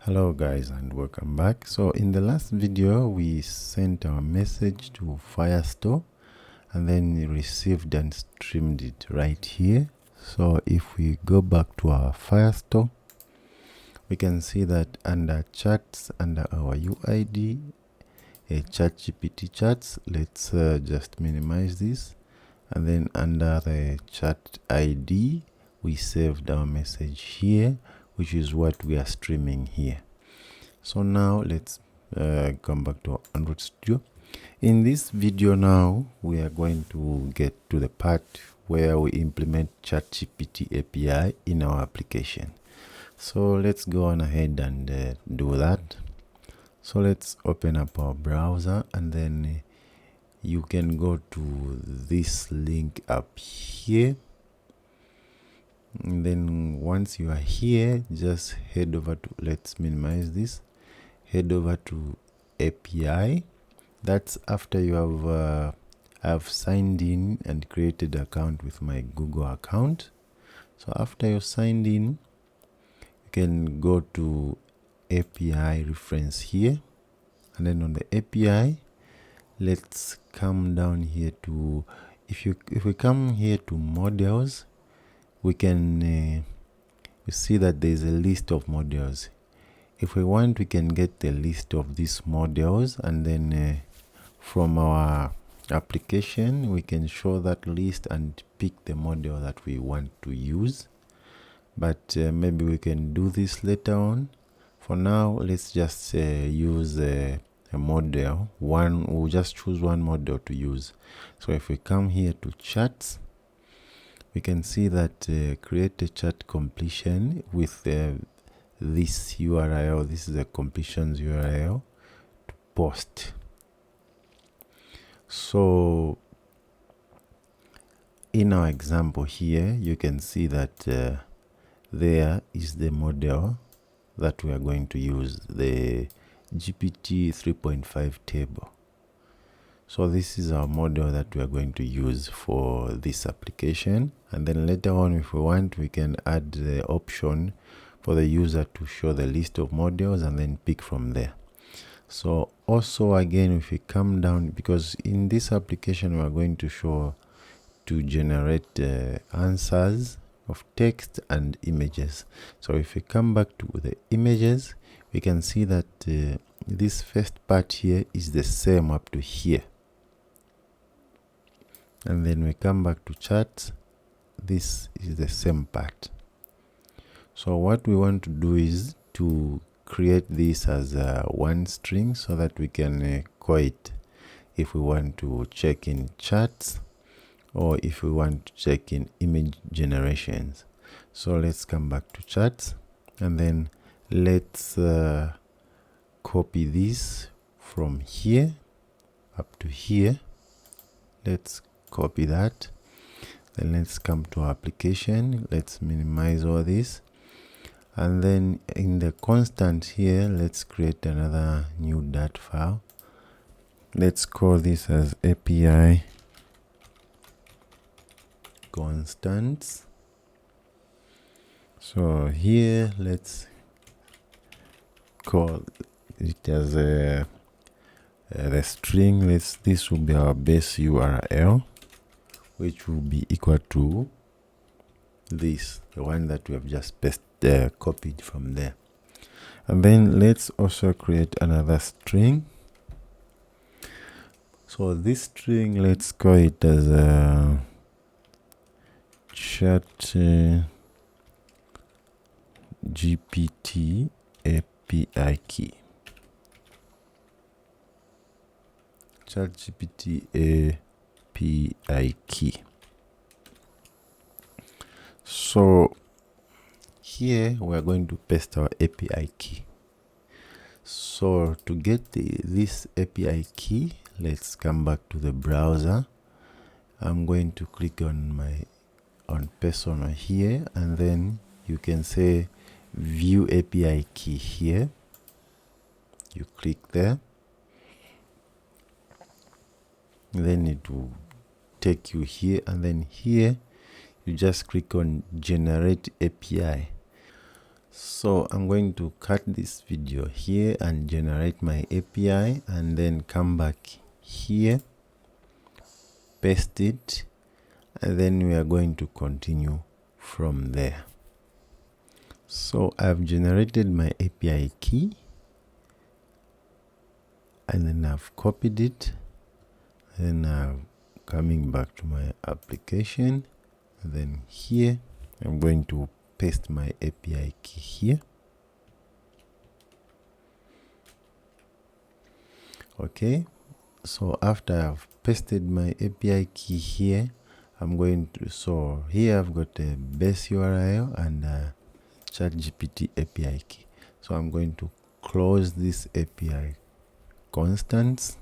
Hello guys and welcome back. So in the last video we sent our message to Firestore and then received and streamed it right here. So if we go back to our Firestore, we can see that under chats, under our UID, ChatGPT chats, let's just minimize this, and then under the chat ID we saved our message here, which is what we are streaming here. So now let's come back to our Android Studio. In this video now we are going to get to the part where we implement ChatGPT API in our application. So let's go on ahead and do that. So let's open up our browser, and then you can go to this link up here. And then once you are here, just head over to, let's minimize this, head over to API. That's after you have signed in and created an account with my Google account. So after you're signed in, you can go to API reference here, and then on the API, let's come down here to, if we come here to models, we can you see that there's a list of models. If we want, we can get the list of these models, and then from our application we can show that list and pick the model that we want to use. But maybe we can do this later on. For now, let's just use a model. We'll just choose one model to use. So if we come here to chats, we can see that create a chat completion with this URL. This is a completions URL to post. So in our example here, you can see that there is the model that we are going to use, the GPT 3.5 table. So this is our model that we are going to use for this application. And then later on, if we want, we can add the option for the user to show the list of models and then pick from there. So also again, if we come down, because in this application we are going to generate answers of text and images. So if we come back to the images, we can see that this first part here is the same up to here. And then we come back to charts, this is the same part. So what we want to do is to create this as one string so that we can call it if we want to check in charts or if we want to check in image generations. So let's come back to charts, and then let's copy this from here up to here. Let's copy that. Then let's come to our application. Let's minimize all this. And then in the constant here, let's create another new .dat file. Let's call this as API constants. So here, let's call it as the string. This will be our base URL, which will be equal to this, the one that we have just copied from there. And then let's also create another string. So this string, let's call it as a chat GPT API key. ChatGPT API key. So here we are going to paste our API key. So to get this API key, let's come back to the browser. I'm going to click on Persona here, and then you can say view API key here. You click there, then it will take you here, and then here you just click on generate API. So I'm going to cut this video here and generate my API, and then come back here, paste it, and then we are going to continue from there. So I've generated my API key, and then I've copied it, and I'm coming back to my application, and then here I'm going to paste my API key here. Okay, so after I've pasted my API key here, I'm going to, so here I've got a base URL and a ChatGPT API key. So I'm going to close this API constants.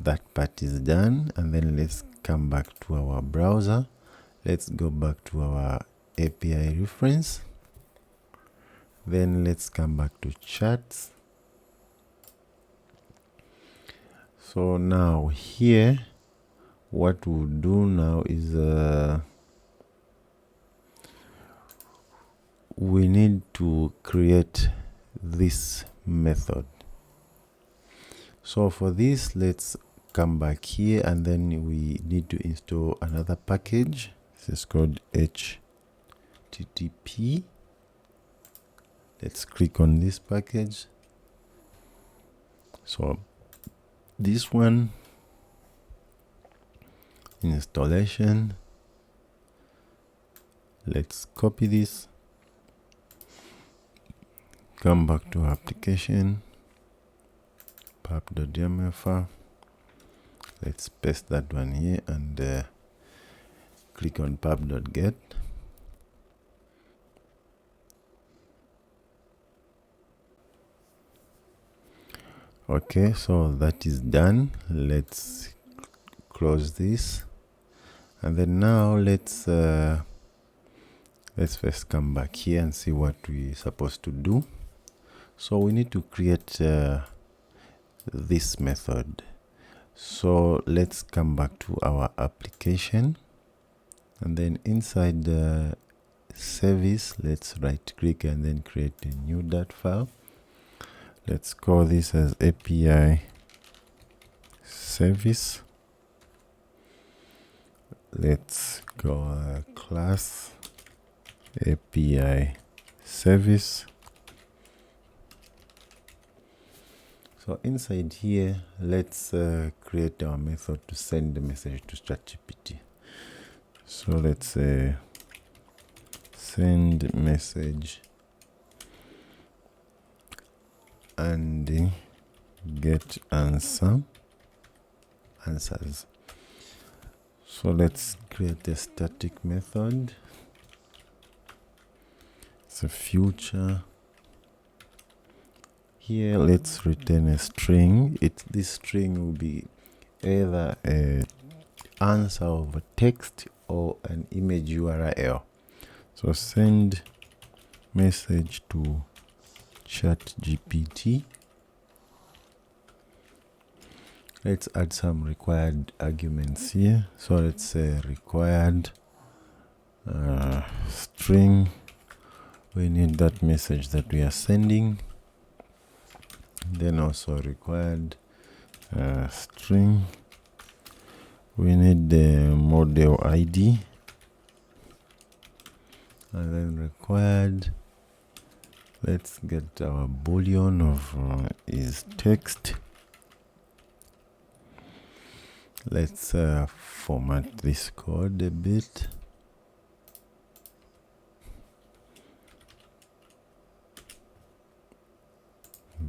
That part is done, and then let's come back to our browser. Let's go back to our API reference. Then let's come back to charts. So now here, what we'll do now is we need to create this method. So for this, let's come back here, and then we need to install another package. This is called HTTP. Let's click on this package. So this one, installation. Let's copy this, come back to application, pub.yaml. Let's paste that one here and click on pub.get. Okay, so that is done. Let's close this, and then now let's first come back here and see what we're supposed to do. So we need to create this method. So let's come back to our application, and then inside the service, let's right click and then create a new .dat file. Let's call this as API service. Let's go class API service. So inside here, let's create our method to send the message to ChatGPT. So let's say send message and get answers. So let's create a static method. It's a future. Here, let's return a string. This string will be either an answer of a text or an image URL. So send message to ChatGPT. Let's add some required arguments here. So let's say required string. We need that message that we are sending. Then also required string. We need the model ID, and then required. Let's get our boolean of is text. Let's format this code a bit.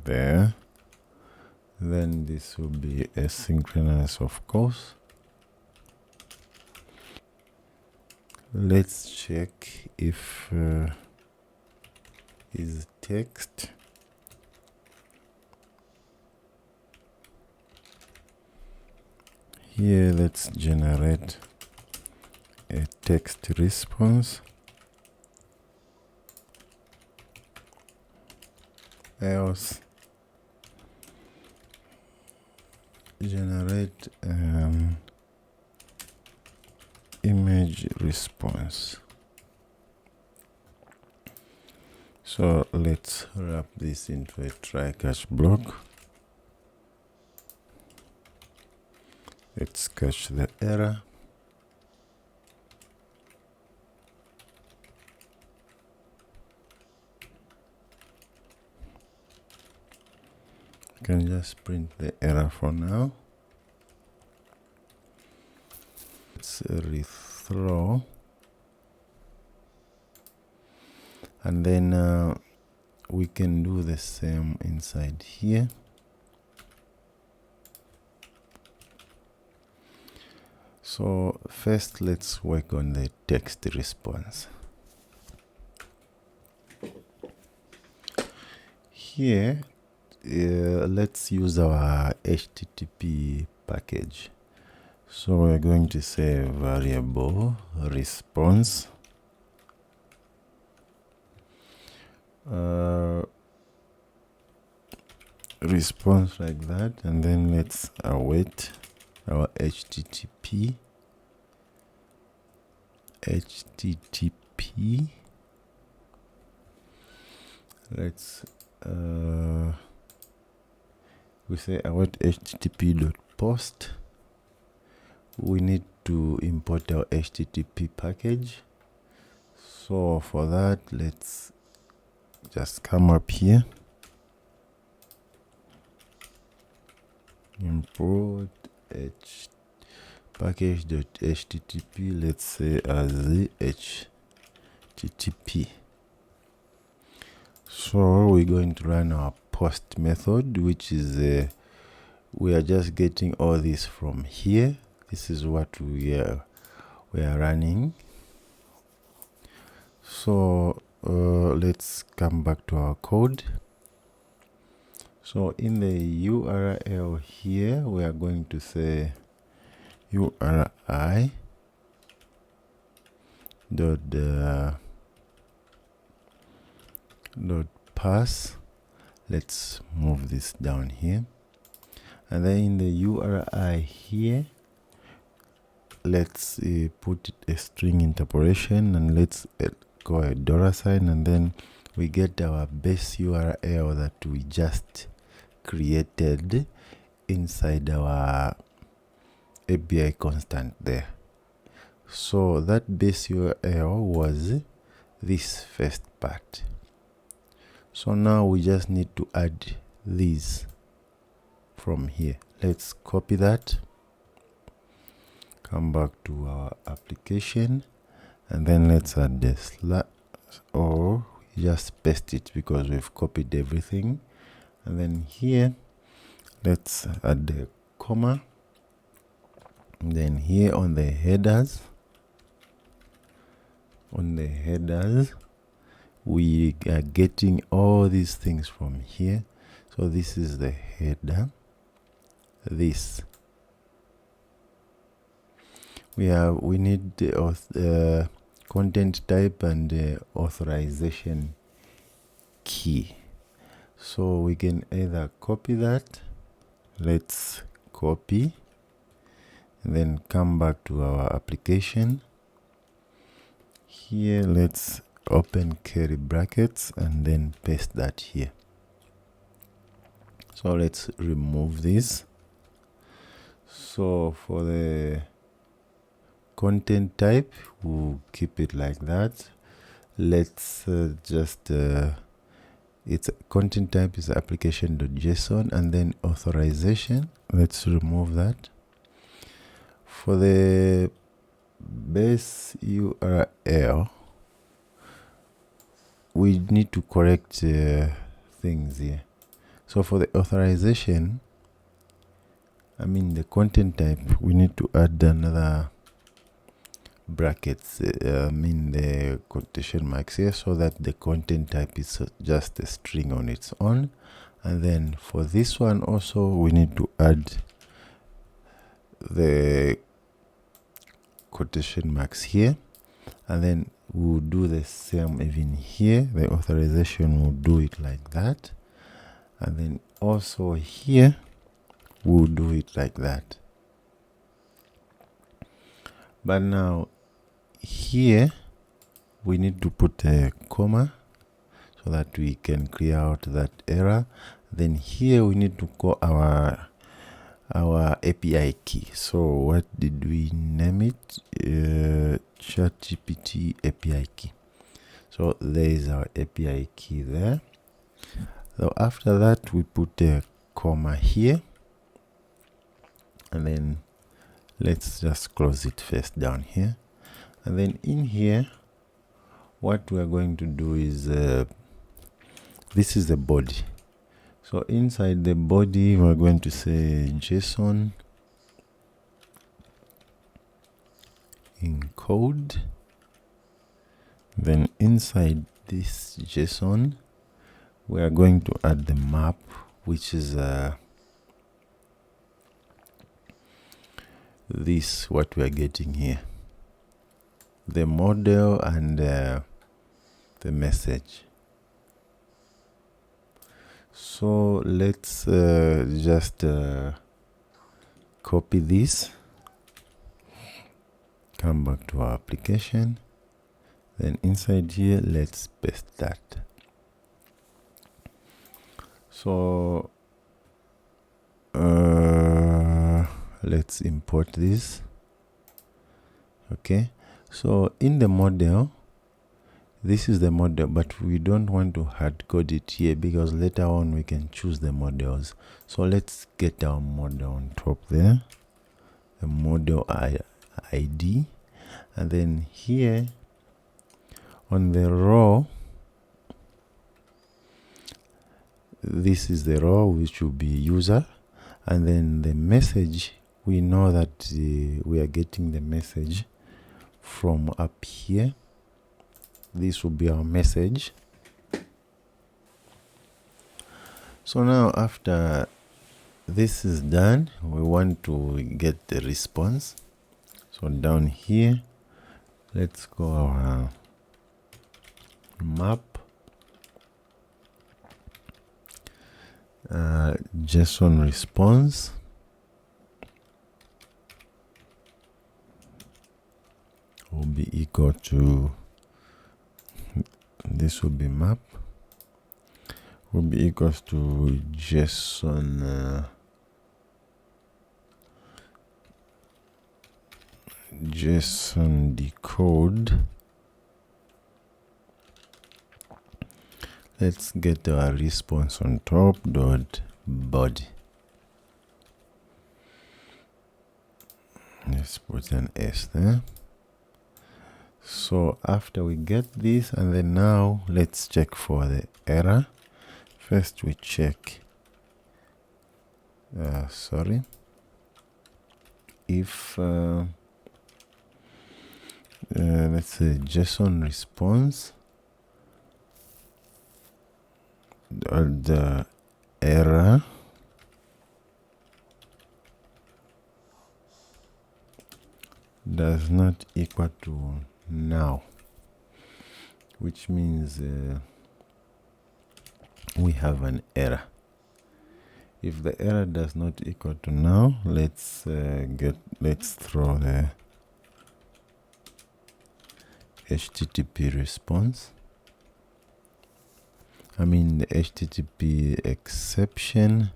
There. Then this will be asynchronous, of course. Let's check if is text. Here, let's generate a text response. Else, generate an image response. So let's wrap this into a try catch block. Let's catch the error. You can just print the error for now. Let's rethrow. And then we can do the same inside here. So first, let's work on the text response. Here, let's use our HTTP package. So we're going to say variable response. Response like that, and then let's await our HTTP. Let's we say await HTTP.post. We need to import our HTTP package. So for that, let's just come up here, import package.http, let's say as the HTTP. So we're going to run our post method, which is we are just getting all this from here. This is what we are running. So let's come back to our code. So in the URL here, we are going to say URI dot pass. Let's move this down here, and then in the URI here, let's put a string interpolation, and let's go a $sign, and then we get our base URL that we just created inside our API constant there. So that base URL was this first part. So now we just need to add these from here. Let's copy that, come back to our application, and then let's add the slash, or just paste it because we've copied everything. And then here, let's add the comma. And then here on the headers, we are getting all these things from here. So this is the header. This we need the content type and the authorization key. So we can either copy that. Let's copy, and then come back to our application. Here, let's open curly brackets and then paste that here. So let's remove this. So for the content type, we'll keep it like that. Let's its content type is application.json, and then authorization, let's remove that. For the base URL, we need to correct things here. So for the authorization, the content type, we need to add another brackets, the quotation marks here, so that the content type is just a string on its own. And then for this one also, we need to add the quotation marks here, and then we'll do the same even here. The authorization will do it like that, and then also here we'll do it like that. But now here we need to put a comma so so that we can clear out that error. Then here we need to call our API key. So what did we name it? ChatGPT API key. So there is our API key there. So after that, we put a comma here, and then let's just close it first down here. And then in here, what we are going to do is this is the body. So inside the body, we're going to say JSON encode. Then inside this JSON, we are going to add the map, which is this, what we are getting here, the model and the message. So let's just copy this, come back to our application, then inside here let's paste that. So let's import this. Okay, so in the model, this is the model, but we don't want to hard code it here because later on we can choose the models. So let's get our model on top there, the model ID, and then here on the row, this is the row which will be user, and then the message, we know that we are getting the message from up here. This will be our message. So now after this is done, we want to get the response. So down here, let's go our map, JSON response, will be equal to, this will be map, will be equals to JSON JSON decode. Let's get our response on top dot body. Let's put an S there. So after we get this, and then now let's check for the error. First we check if let's say JSON response, the error does not equal to now, which means we have an error. If the error does not equal to now, let's throw the HTTP response. I mean the HTTP exception,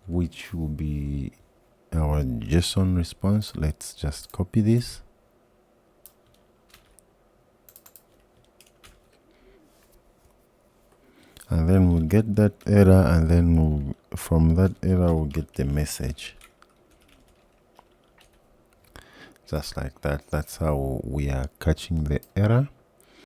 which will be our JSON response. Let's just copy this. And then we'll get that error, and then from that error we'll get the message. Just like that. That's how we are catching the error.